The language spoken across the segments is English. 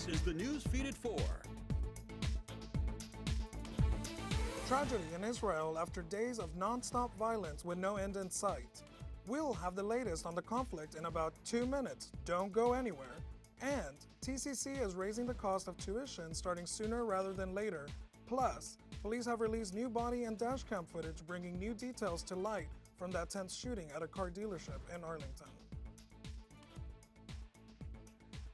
is the NewsFeed at 4. Tragedy in Israel after days of non-stop violence with no end in sight. We'll have the latest on the conflict in about 2 minutes. Don't go anywhere. And TCC is raising the cost of tuition starting sooner rather than later. Plus, police have released new body and dash cam footage bringing new details to light from that tense shooting at a car dealership in Arlington.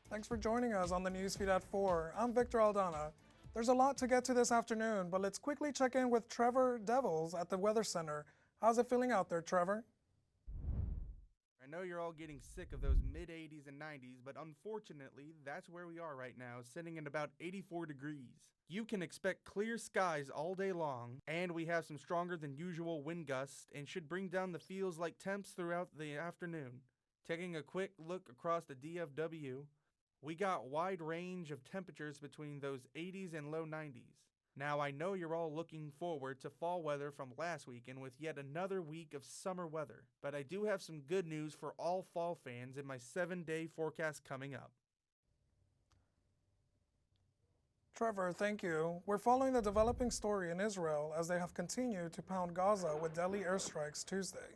Thanks for joining us on the Newsfeed at 4. I'm Victor Aldana. There's a lot to get to this afternoon, but let's quickly check in with Trevor Devils at the Weather Center. How's it feeling out there, Trevor? I know you're all getting sick of those mid-80s and 90s, but unfortunately, that's where we are right now, sitting at about 84 degrees. You can expect clear skies all day long, and we have some stronger than usual wind gusts and should bring down the feels-like temps throughout the afternoon. Taking a quick look across the DFW, we got wide range of temperatures between those 80s and low 90s. Now, I know you're all looking forward to fall weather from last weekend with yet another week of summer weather, but I do have some good news for all fall fans in my 7-day forecast coming up. Trevor, thank you. We're following the developing story in Israel as they have continued to pound Gaza with deadly airstrikes Tuesday.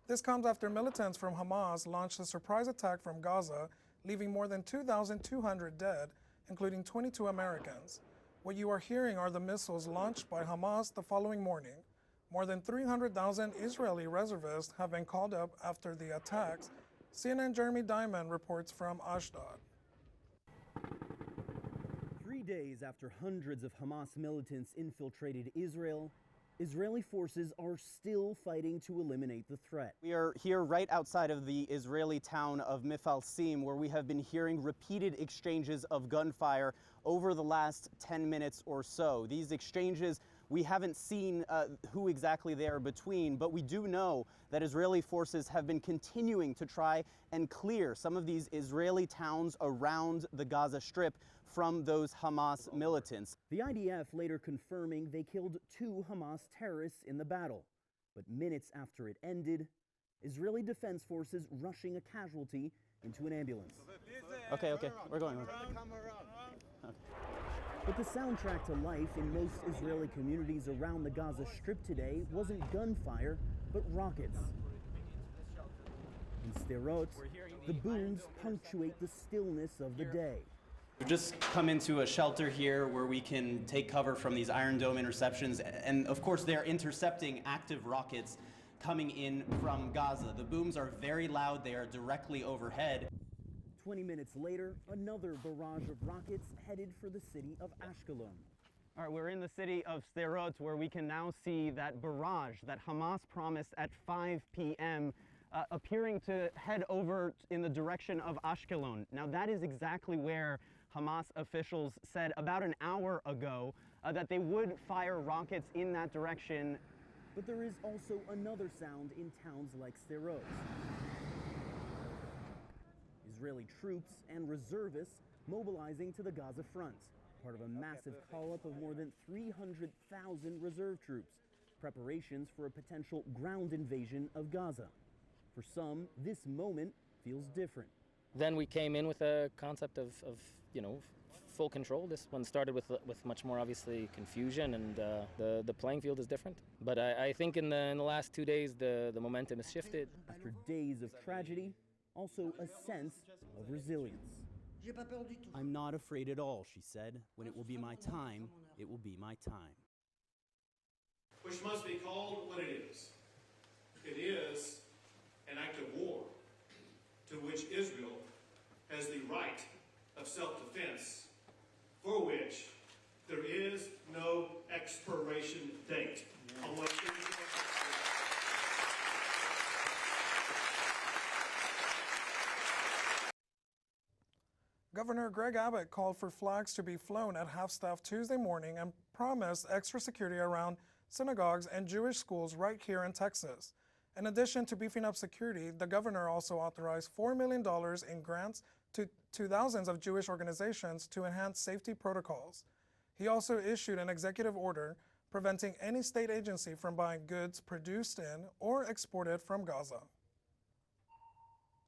This comes after militants from Hamas launched a surprise attack from Gaza, leaving more than 2,200 dead, including 22 Americans. What you are hearing are the missiles launched by Hamas the following morning. More than 300,000 Israeli reservists have been called up after the attacks. CNN Jeremy Diamond reports from Ashdod. 3 days after hundreds of Hamas militants infiltrated Israel, Israeli forces are still fighting to eliminate the threat. We are here right outside of the Israeli town of Mifal Sim, where we have been hearing repeated exchanges of gunfire over the last 10 minutes or so. These exchanges, we haven't seen who exactly they are between, but we do know that Israeli forces have been continuing to try and clear some of these Israeli towns around the Gaza Strip from those Hamas militants. The IDF later confirming they killed 2 Hamas terrorists in the battle. But minutes after it ended, Israeli defense forces rushing a casualty into an ambulance. Okay, we're going. Okay. But the soundtrack to life in most Israeli communities around the Gaza Strip today wasn't gunfire, but rockets. In Sderot, the booms punctuate the stillness of the day. We've just come into a shelter here where we can take cover from these Iron Dome interceptions, and of course they're intercepting active rockets coming in from Gaza. The booms are very loud, they are directly overhead. 20 minutes later, another barrage of rockets headed for the city of Ashkelon. All right, we're in the city of Sderot, where we can now see that barrage that Hamas promised at 5 p.m. Appearing to head over in the direction of Ashkelon. Now, that is exactly where Hamas officials said about an hour ago that they would fire rockets in that direction. But there is also another sound in towns like Sderot. Israeli troops and reservists mobilizing to the Gaza front, part of a massive call-up of more than 300,000 reserve troops, preparations for a potential ground invasion of Gaza. For some, this moment feels different. Then we came in with a concept of full control. This one started with much more obviously confusion, and the playing field is different. But I think in the last 2 days the momentum has shifted. After days of tragedy, also a sense of resilience. I'm not afraid at all, she said. When it will be my time, it will be my time. Which must be called what it is. It is an act of war to which Israel has the right of self-defense, for which there is no expiration date on what Israel has. Governor Greg Abbott called for flags to be flown at half-staff Tuesday morning and promised extra security around synagogues and Jewish schools right here in Texas. In addition to beefing up security, the governor also authorized $4 million in grants to thousands of Jewish organizations to enhance safety protocols. He also issued an executive order preventing any state agency from buying goods produced in or exported from Gaza.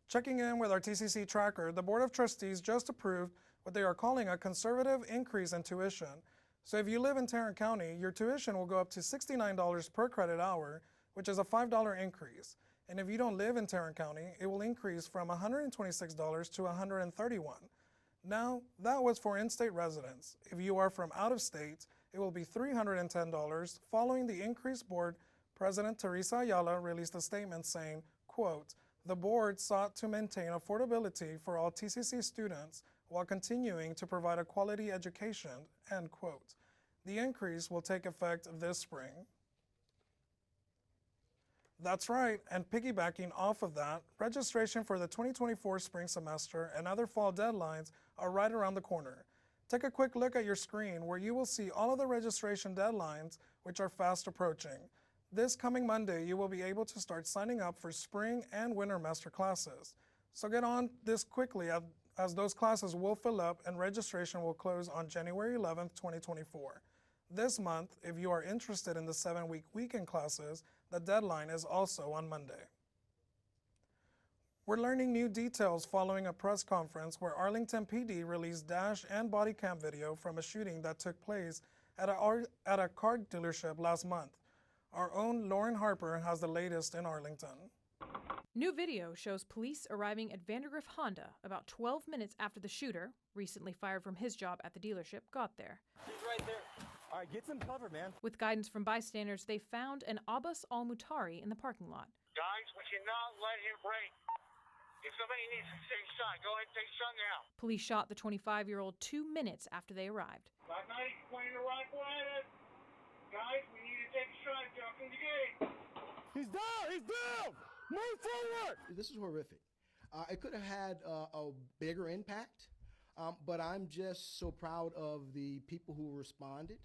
Checking in with our TCC tracker, the Board of Trustees just approved what they are calling a conservative increase in tuition. So if you live in Tarrant County, your tuition will go up to $69 per credit hour, which is a $5 increase. And if you don't live in Tarrant County, it will increase from $126 to $131. Now, that was for in-state residents. If you are from out of state, it will be $310. Following the increase, Board President Teresa Ayala released a statement saying, quote, "The board sought to maintain affordability for all TCC students while continuing to provide a quality education," end quote. The increase will take effect this spring. That's right, and piggybacking off of that, registration for the 2024 spring semester and other fall deadlines are right around the corner. Take a quick look at your screen where you will see all of the registration deadlines, which are fast approaching. This coming Monday, you will be able to start signing up for spring and winter master classes. So get on this quickly as those classes will fill up and registration will close on January 11th, 2024. This month, if you are interested in the 7-week weekend classes, the deadline is also on Monday. We're learning new details following a press conference where Arlington PD released dash and body cam video from a shooting that took place at a car dealership last month. Our own Lauren Harper has the latest in Arlington. New video shows police arriving at Vandergriff Honda about 12 minutes after the shooter, recently fired from his job at the dealership, got there. He's right there. All right, get some cover, man. With guidance from bystanders, they found an Abbas al-Mutari in the parking lot. Guys, we cannot let him break. If somebody needs to take a shot, go ahead and take a shot now. Police shot the 25-year-old 2 minutes after they arrived. 590, pointing the rifle at us. Guys, we need to take a shot. Jump in the gate. He's down! He's down! Move forward! This is horrific. It could have had a bigger impact, but I'm just so proud of the people who responded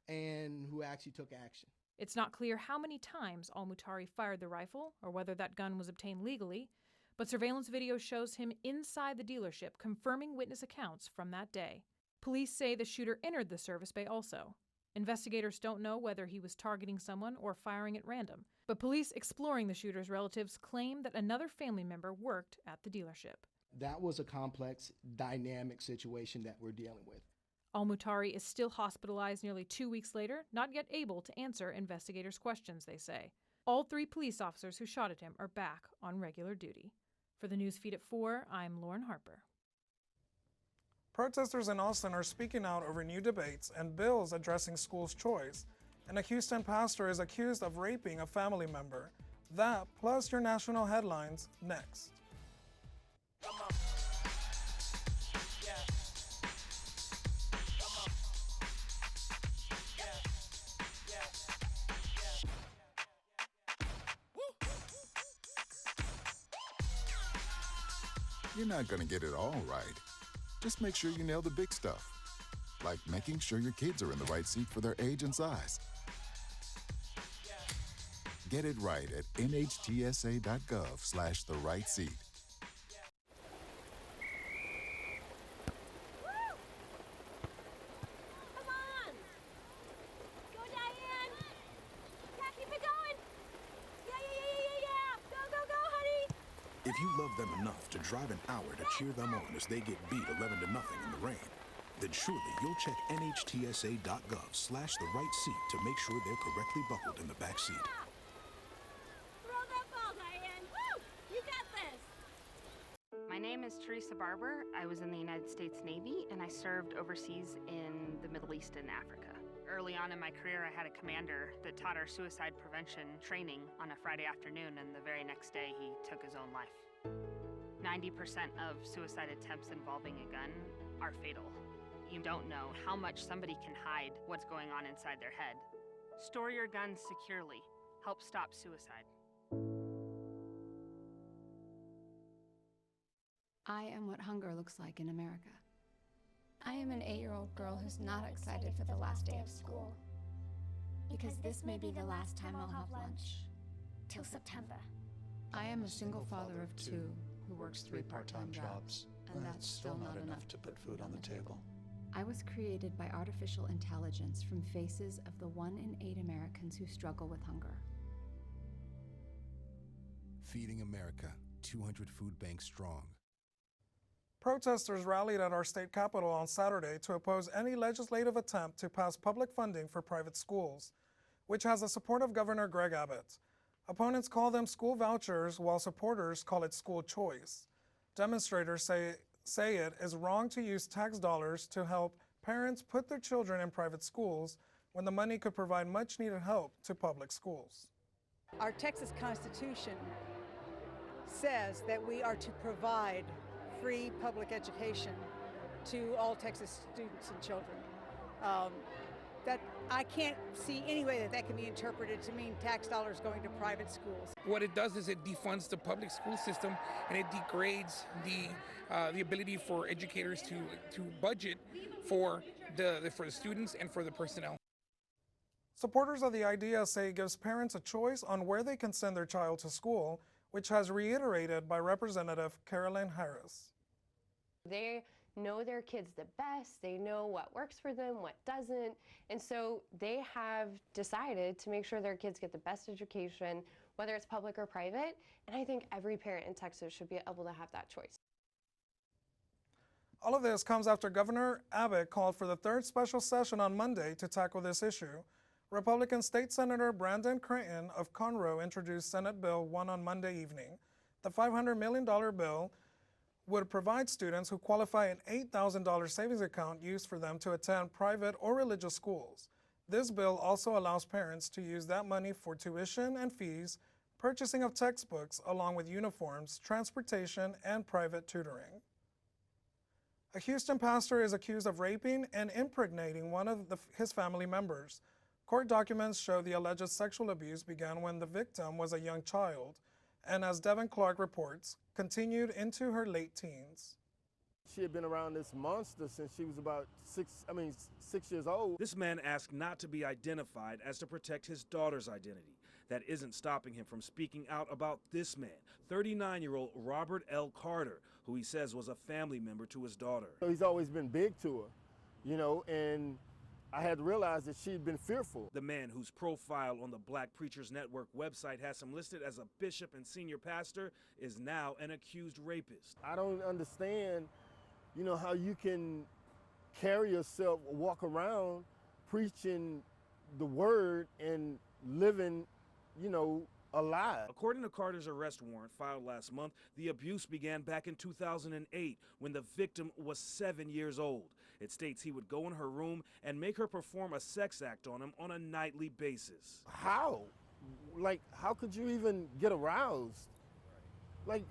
and who actually took action. It's not clear how many times al-Mutari fired the rifle or whether that gun was obtained legally, but surveillance video shows him inside the dealership confirming witness accounts from that day. Police say the shooter entered the service bay also. Investigators don't know whether he was targeting someone or firing at random, but police exploring the shooter's relatives claim that another family member worked at the dealership. That was a complex, dynamic situation that we're dealing with. Al-Mutari is still hospitalized nearly 2 weeks later, not yet able to answer investigators' questions, they say. All 3 police officers who shot at him are back on regular duty. For the NewsFeed at 4, I'm Lauren Harper. Protesters in Austin are speaking out over new debates and bills addressing school's choice, and a Houston pastor is accused of raping a family member. That, plus your national headlines, next. You're not going to get it all right. Just make sure you nail the big stuff, like making sure your kids are in the right seat for their age and size. Get it right at nhtsa.gov/the-right-seat. If you love them enough to drive an hour to cheer them on as they get beat 11-0 in the rain, then surely you'll check nhtsa.gov/the-right-seat to make sure they're correctly buckled in the back seat. Throw that ball, Diane! Woo! You got this! My name is Teresa Barber. I was in the United States Navy, and I served overseas in the Middle East and Africa. Early on in my career, I had a commander that taught our suicide prevention training on a Friday afternoon, and the very next day, he took his own life. 90% of suicide attempts involving a gun are fatal. You don't know how much somebody can hide what's going on inside their head. Store your guns securely. Help stop suicide. I am what hunger looks like in America. I am an 8-year-old girl who's not excited for the last day of school. Because this may be the last time I'll have lunch. Till September. I am a single father of 2 who works 3 part-time jobs, and that's still not enough to put food on the table. I was created by artificial intelligence from faces of the 1 in 8 Americans who struggle with hunger. Feeding America. 200 food banks strong. Protesters rallied at our state capitol on Saturday to oppose any legislative attempt to pass public funding for private schools, which has the support of Governor Greg Abbott. Opponents call them school vouchers, while supporters call it school choice. Demonstrators say it is wrong to use tax dollars to help parents put their children in private schools when the money could provide much-needed help to public schools. Our Texas Constitution says that we are to provide free public education to all Texas students and children. That I can't see any way that that can be interpreted to mean tax dollars going to private schools. What it does is it defunds the public school system, and it degrades the ability for educators to budget for the students and for the personnel. Supporters of the idea say it gives parents a choice on where they can send their child to school, which has reiterated by Representative Carolyn Harris. They know their kids the best, they know what works for them, what doesn't, and so they have decided to make sure their kids get the best education, whether it's public or private, and I think every parent in Texas should be able to have that choice. All of this comes after Governor Abbott called for the third special session on Monday to tackle this issue. Republican State Senator Brandon Creighton of Conroe introduced Senate Bill 1 on Monday evening. The $500 million bill would provide students who qualify an $8,000 savings account used for them to attend private or religious schools. This bill also allows parents to use that money for tuition and fees, purchasing of textbooks, along with uniforms, transportation, and private tutoring. A Houston pastor is accused of raping and impregnating one of his family members. Court documents show the alleged sexual abuse began when the victim was a young child, and as Devin Clark reports, continued into her late teens. She had been around this monster since she was about 6 years old. This man asked not to be identified as to protect his daughter's identity. That isn't stopping him from speaking out about this man, 39-year-old Robert L. Carter, who he says was a family member to his daughter. So he's always been big to her, and I had realized that she'd been fearful. The man whose profile on the Black Preachers Network website has him listed as a bishop and senior pastor is now an accused rapist. I don't understand, how you can carry yourself, walk around preaching the word and living, a lie. According to Carter's arrest warrant filed last month, the abuse began back in 2008 when the victim was 7 years old. It states he would go in her room and make her perform a sex act on him on a nightly basis. How? How could you even get aroused?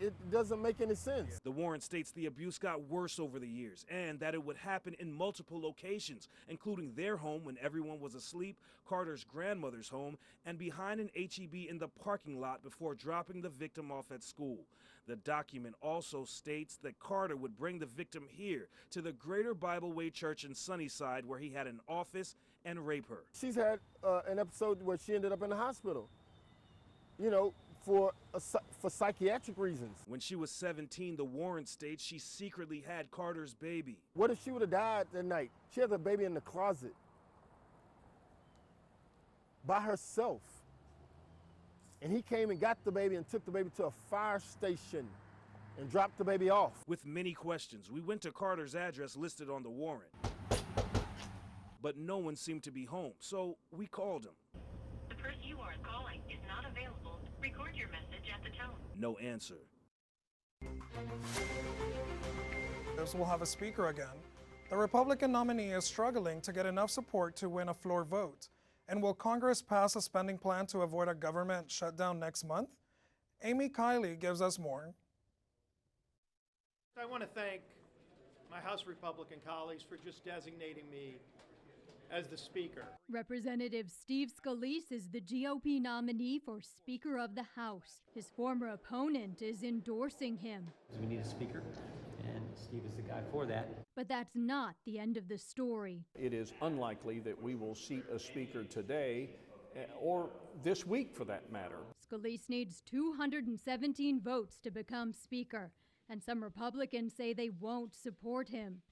It doesn't make any sense. The warrant states the abuse got worse over the years and that it would happen in multiple locations, including their home when everyone was asleep, Carter's grandmother's home, and behind an H-E-B in the parking lot before dropping the victim off at school. The document also states that Carter would bring the victim here to the Greater Bible Way Church in Sunnyside, where he had an office, and rape her. She's had an episode where she ended up in the hospital, for psychiatric reasons. When she was 17, the warrant states she secretly had Carter's baby. What if she would have died that night? She has a baby in the closet by herself. And he came and got the baby and took the baby to a fire station and dropped the baby off. With many questions, we went to Carter's address listed on the warrant. But no one seemed to be home, so we called him. The person you are calling is not available. Record your message at the tone. No answer. This will have a speaker again. The Republican nominee is struggling to get enough support to win a floor vote. And will Congress pass a spending plan to avoid a government shutdown next month? Amy Kiley gives us more. I want to thank my House Republican colleagues for just designating me as the Speaker. Representative Steve Scalise is the GOP nominee for Speaker of the House. His former opponent is endorsing him. We need a Speaker, and Steve is the guy for that. But that's not the end of the story. It is unlikely that we will seat a Speaker today, or this week for that matter. Scalise needs 217 votes to become Speaker, and some Republicans say they won't support him.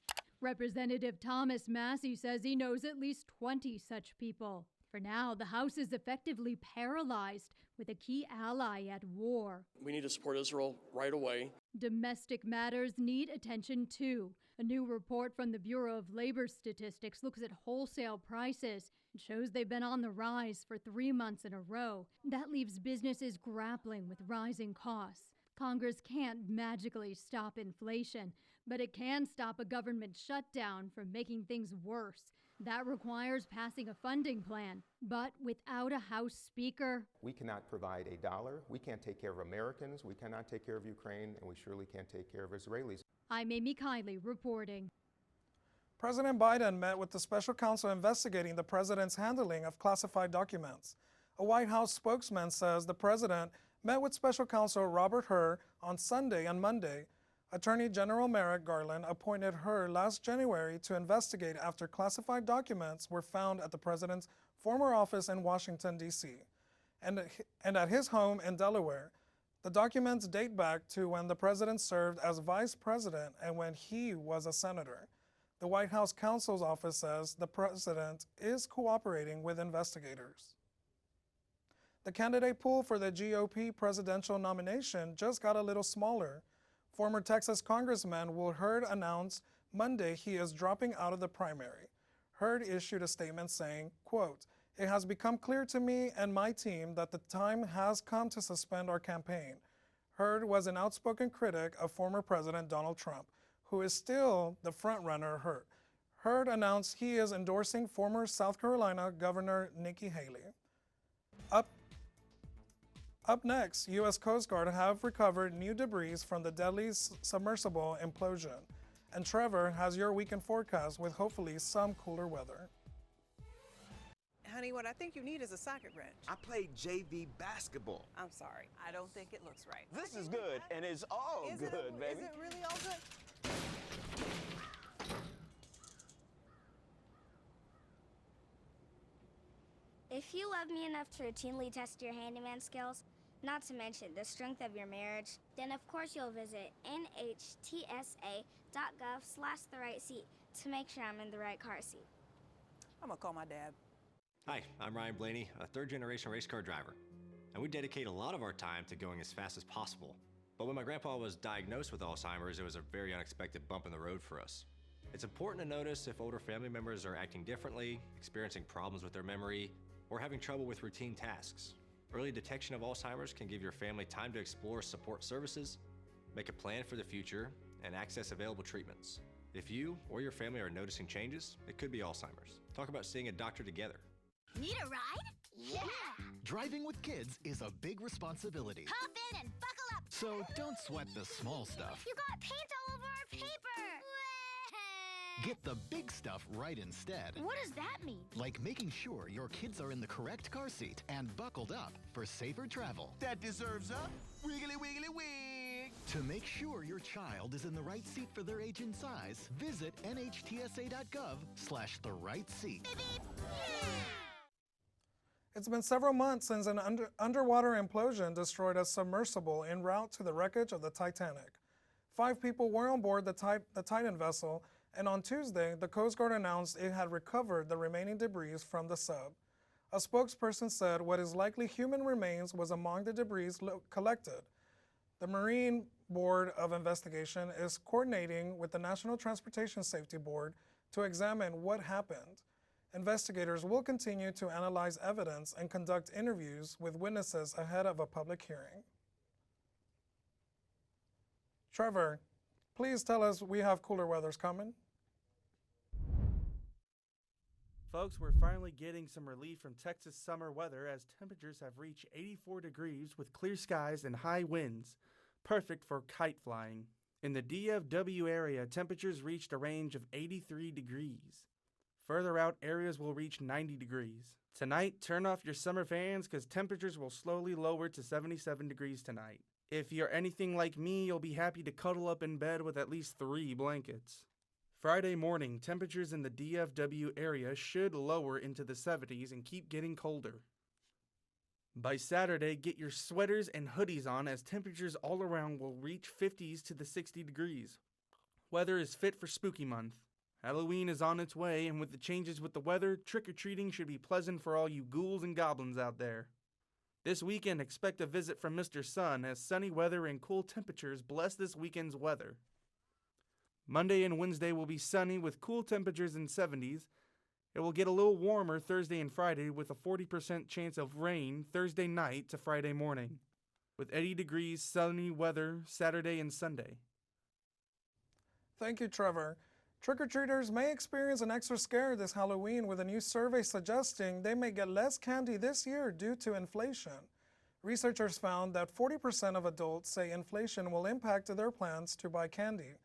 Representative Thomas Massey says he knows at least 20 such people. For now, the House is effectively paralyzed with a key ally at war. We need to support Israel right away. Domestic matters need attention too. A new report from the Bureau of Labor Statistics looks at wholesale prices and shows they've been on the rise for 3 months in a row. That leaves businesses grappling with rising costs. Congress can't magically stop inflation, but it can stop a government shutdown from making things worse. That requires passing a funding plan. But without a House Speaker, we cannot provide a dollar. We can't take care of Americans. We cannot take care of Ukraine, and we surely can't take care of Israelis. I'm Amy Kiley reporting. President Biden met with the special counsel investigating the president's handling of classified documents. A White House spokesman says the president met with special counsel Robert Hur on Sunday and Monday. Attorney General Merrick Garland appointed Hur last January to investigate after classified documents were found at the president's former office in Washington, D.C., and at his home in Delaware. The documents date back to when the president served as vice president and when he was a senator. The White House counsel's office says the president is cooperating with investigators. The candidate pool for the GOP presidential nomination just got a little smaller. Former Texas Congressman Will Hurd announced Monday he is dropping out of the primary. Hurd issued a statement saying, quote, "It has become clear to me and my team that the time has come to suspend our campaign." Hurd was an outspoken critic of former President Donald Trump, who is still the frontrunner. Hurd announced he is endorsing former South Carolina Governor Nikki Haley. Up next, U.S. Coast Guard have recovered new debris from the deadly submersible implosion. And Trevor has your weekend forecast with hopefully some cooler weather. Honey, what I think you need is a socket wrench. I played JV basketball. I'm sorry, I don't think it looks right. This is good, and it's all good, baby. Is it really all good? If you love me enough to routinely test your handyman skills, not to mention the strength of your marriage, then of course you'll visit nhtsa.gov/therightseat to make sure I'm in the right car seat. I'm gonna call my dad. Hi, I'm Ryan Blaney, a third-generation race car driver, and we dedicate a lot of our time to going as fast as possible. But when my grandpa was diagnosed with Alzheimer's, it was a very unexpected bump in the road for us. It's important to notice if older family members are acting differently, experiencing problems with their memory, or having trouble with routine tasks. Early detection of Alzheimer's can give your family time to explore support services, make a plan for the future, and access available treatments. If you or your family are noticing changes, it could be Alzheimer's. Talk about seeing a doctor together. Need a ride? Yeah! Driving with kids is a big responsibility. Hop in and buckle up! So don't sweat the small stuff. You got paint all over our paper! Get the big stuff right instead. What does that mean? Like making sure your kids are in the correct car seat and buckled up for safer travel. That deserves a wiggly wiggly wig. To make sure your child is in the right seat for their age and size, visit nhtsa.gov/therightseat. It's been several months since an underwater implosion destroyed a submersible en route to the wreckage of the Titanic. 5 people were on board the Titan vessel, and on Tuesday, the Coast Guard announced it had recovered the remaining debris from the sub. A spokesperson said what is likely human remains was among the debris collected. The Marine Board of Investigation is coordinating with the National Transportation Safety Board to examine what happened. Investigators will continue to analyze evidence and conduct interviews with witnesses ahead of a public hearing. Trevor, please tell us we have cooler weather's coming. Folks, we're finally getting some relief from Texas summer weather as temperatures have reached 84 degrees with clear skies and high winds, perfect for kite flying. In the DFW area, temperatures reached a range of 83 degrees. Further out, areas will reach 90 degrees. Tonight, turn off your summer fans because temperatures will slowly lower to 77 degrees tonight. If you're anything like me, you'll be happy to cuddle up in bed with at least 3 blankets. Friday morning, temperatures in the DFW area should lower into the 70s and keep getting colder. By Saturday, get your sweaters and hoodies on as temperatures all around will reach 50s to the 60 degrees. Weather is fit for spooky month. Halloween is on its way, and with the changes with the weather, trick-or-treating should be pleasant for all you ghouls and goblins out there. This weekend, expect a visit from Mr. Sun as sunny weather and cool temperatures bless this weekend's weather. Monday and Wednesday will be sunny with cool temperatures in 70s. It will get a little warmer Thursday and Friday with a 40% chance of rain Thursday night to Friday morning, with 80 degrees sunny weather Saturday and Sunday. Thank you, Trevor. Trick-or-treaters may experience an extra scare this Halloween with a new survey suggesting they may get less candy this year due to inflation. Researchers found that 40% of adults say inflation will impact their plans to buy candy.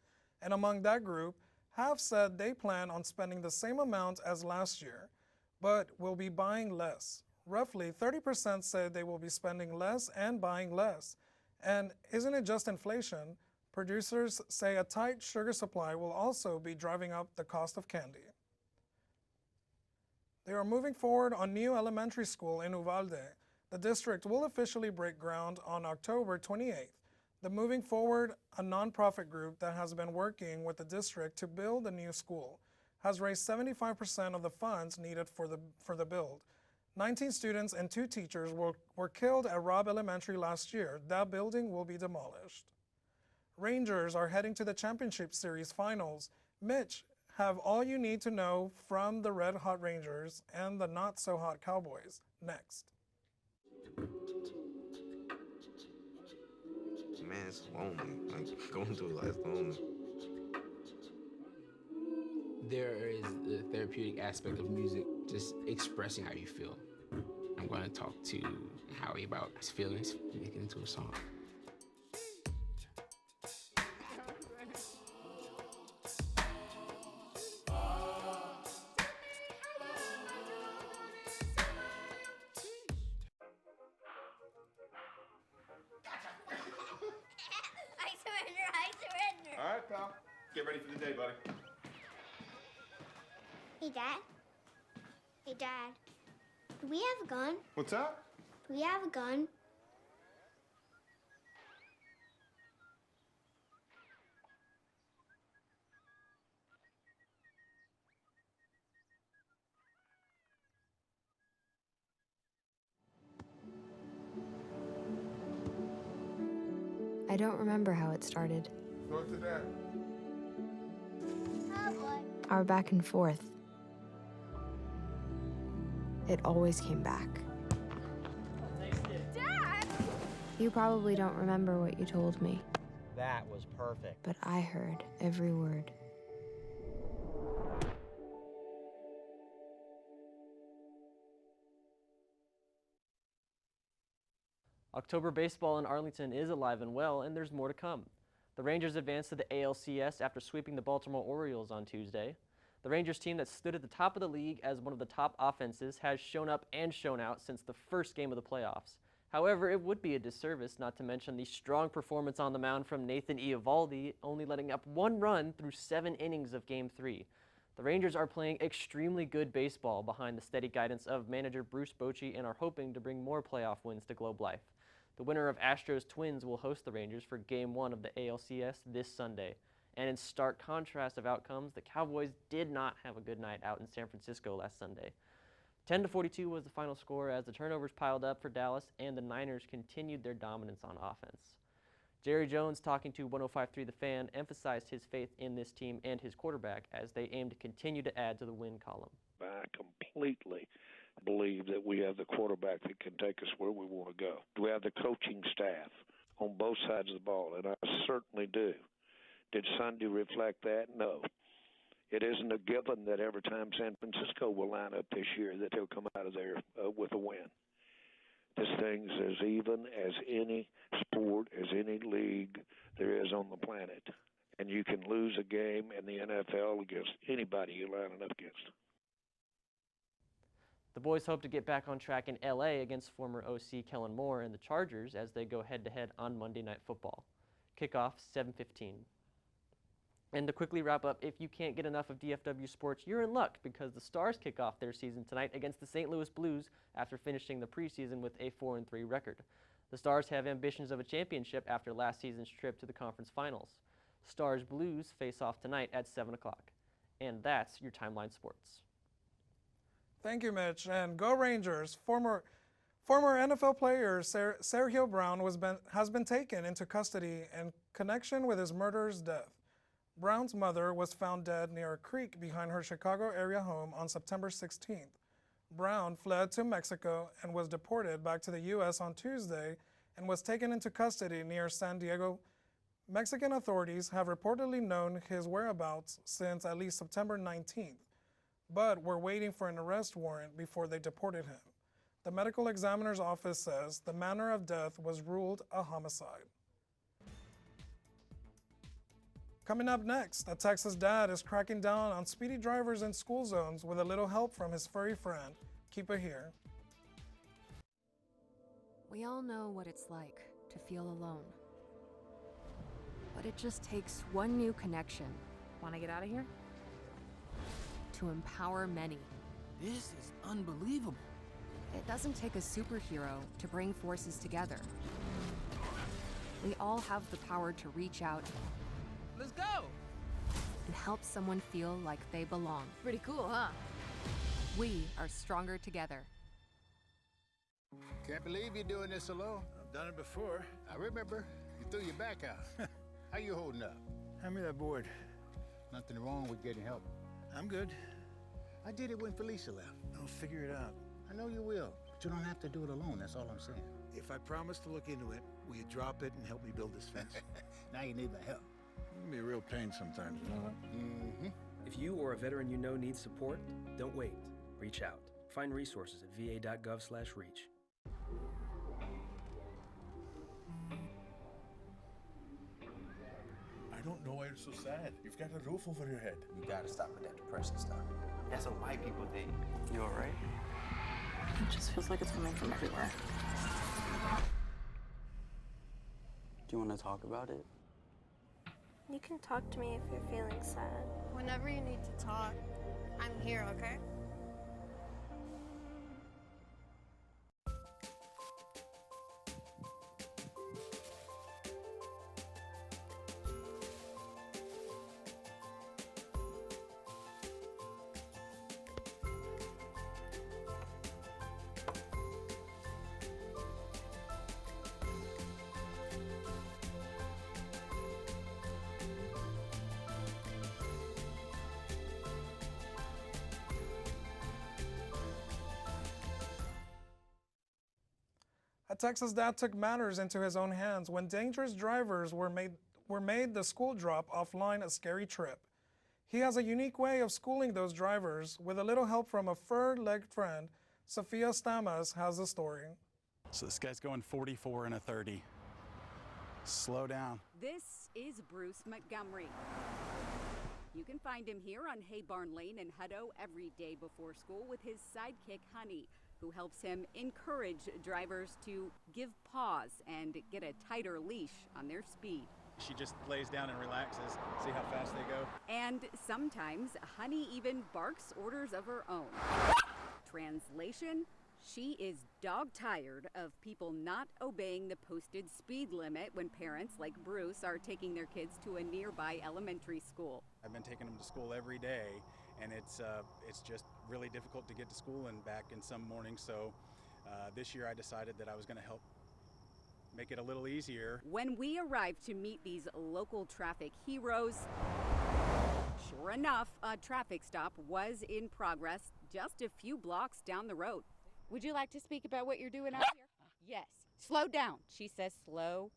And among that group, half said they plan on spending the same amount as last year, but will be buying less. Roughly 30% said they will be spending less and buying less. And isn't it just inflation? Producers say a tight sugar supply will also be driving up the cost of candy. They are moving forward on new elementary school in Uvalde. The district will officially break ground on October 28th. The Moving Forward, a nonprofit group that has been working with the district to build a new school, has raised 75% of the funds needed for the build. 19 students and 2 teachers were killed at Robb Elementary last year. That building will be demolished. Rangers are heading to the Championship Series finals. Mitch, have all you need to know from the Red Hot Rangers and the Not So Hot Cowboys. Next. Man, it's lonely. Like, going through life lonely. There is the therapeutic aspect of music, just expressing how you feel. I'm going to talk to Howie about his feelings, make it into a song. All right, pal. Get ready for the day, buddy. Hey, Dad. Hey, Dad. Do we have a gun? What's up? Do we have a gun? I don't remember how it started. Go to that. Oh, boy. Our back and forth. It always came back. Dad! You probably don't remember what you told me, That was perfect. but I heard every word. October baseball in Arlington is alive and well, and there's more to come. The Rangers advanced to the ALCS after sweeping the Baltimore Orioles on Tuesday. The Rangers team that stood at the top of the league as one of the top offenses has shown up and shown out since the first game of the playoffs. However, it would be a disservice not to mention the strong performance on the mound from Nathan Eovaldi, only letting up 1 run through 7 innings of Game 3. The Rangers are playing extremely good baseball behind the steady guidance of manager Bruce Bochy and are hoping to bring more playoff wins to Globe Life. The winner of Astros Twins will host the Rangers for Game 1 of the ALCS this Sunday. And in stark contrast of outcomes, the Cowboys did not have a good night out in San Francisco last Sunday. 10-42 was the final score as the turnovers piled up for Dallas and the Niners continued their dominance on offense. Jerry Jones, talking to 105.3 The Fan, emphasized his faith in this team and his quarterback as they aim to continue to add to the win column. I completely believe that we have the quarterback that can take us where we want to go. We have the coaching staff on both sides of the ball, and I certainly do. Did Sunday reflect that? No. It isn't a given that every time San Francisco will line up this year that they'll come out of there with a win. This thing's as even as any sport, as any league there is on the planet. And you can lose a game in the NFL against anybody you're lining up against. The boys hope to get back on track in LA against former OC Kellen Moore and the Chargers as they go head-to-head on Monday Night Football. Kickoff 7:15. And to quickly wrap up, if you can't get enough of DFW sports, you're in luck because the Stars kick off their season tonight against the St. Louis Blues after finishing the preseason with a 4-3 record. The Stars have ambitions of a championship after last season's trip to the conference finals. Stars Blues face off tonight at 7 o'clock. And that's your Timeline Sports. Thank you, Mitch. And go Rangers. Former NFL player Sergio Brown has been taken into custody in connection with his murderer's death. Brown's mother was found dead near a creek behind her Chicago area home on September 16th. Brown fled to Mexico and was deported back to the U.S. on Tuesday and was taken into custody near San Diego. Mexican authorities have reportedly known his whereabouts since at least September 19th, but were waiting for an arrest warrant before they deported him. The medical examiner's office says the manner of death was ruled a homicide. Coming up next, a Texas dad is cracking down on speedy drivers in school zones with a little help from his furry friend. Keep it here. We all know what it's like to feel alone. But it just takes one new connection. Want to get out of here? To empower many. This is unbelievable. It doesn't take a superhero to bring forces together. We all have the power to reach out. Let's go! And help someone feel like they belong. Pretty cool, huh? We are stronger together. Can't believe you're doing this alone. I've done it before. I remember. You threw your back out. How you holding up? Hand me that board. Nothing wrong with getting help. I'm good. I did it when Felicia left. I'll figure it out. I know you will, but you don't have to do it alone. That's all I'm saying. If I promise to look into it, will you drop it and help me build this fence? Now you need my help. It can be a real pain sometimes, you know that? Mm-hmm. If you or a veteran you know needs support, don't wait. Reach out. Find resources at va.gov/reach. I don't know why you're so sad. You've got a roof over your head. You gotta stop with that depression stuff. That's what white people think. You all right? It just feels like it's coming from everywhere. Do you want to talk about it? You can talk to me if you're feeling sad. Whenever you need to talk, I'm here, okay? A Texas dad took matters into his own hands when dangerous drivers were made the school drop offline a scary trip. He has a unique way of schooling those drivers. With a little help from a fur-legged friend, Sophia Stamas has the story. So this guy's going 44 and a 30. Slow down. This is Bruce Montgomery. You can find him here on Hay Barn Lane in Hutto every day before school with his sidekick, Honey, who helps him encourage drivers to give pause and get a tighter leash on their speed. She just lays down and relaxes, see how fast they go. And sometimes Honey even barks orders of her own. Translation, she is dog-tired of people not obeying the posted speed limit when parents like Bruce are taking their kids to a nearby elementary school. I've been taking them to school every day, and it's just really difficult to get to school and back in some mornings. So this year I decided that I was going to help make it a little easier. When we arrived to meet these local traffic heroes, sure enough, a traffic stop was in progress just a few blocks down the road. Would you like to speak about what you're doing out here? Yes. Slow down. She says slow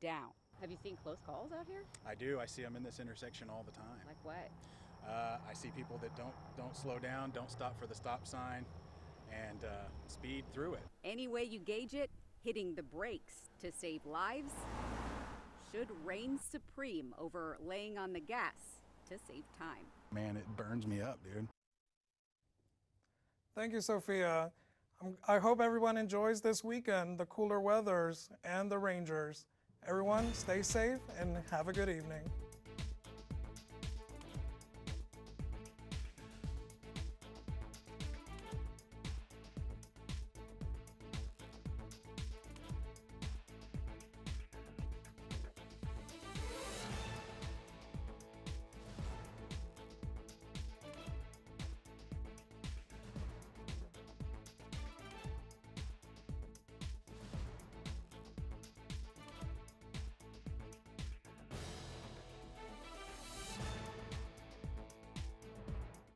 down. Have you seen close calls out here? I do. I see them in this intersection all the time. Like what? I see people that don't slow down, don't stop for the stop sign, and speed through it. Any way you gauge it, hitting the brakes to save lives should reign supreme over laying on the gas to save time. Man, it burns me up, dude. Thank you, Sophia. I hope everyone enjoys this weekend, the cooler weathers and the Rangers. Everyone, stay safe and have a good evening.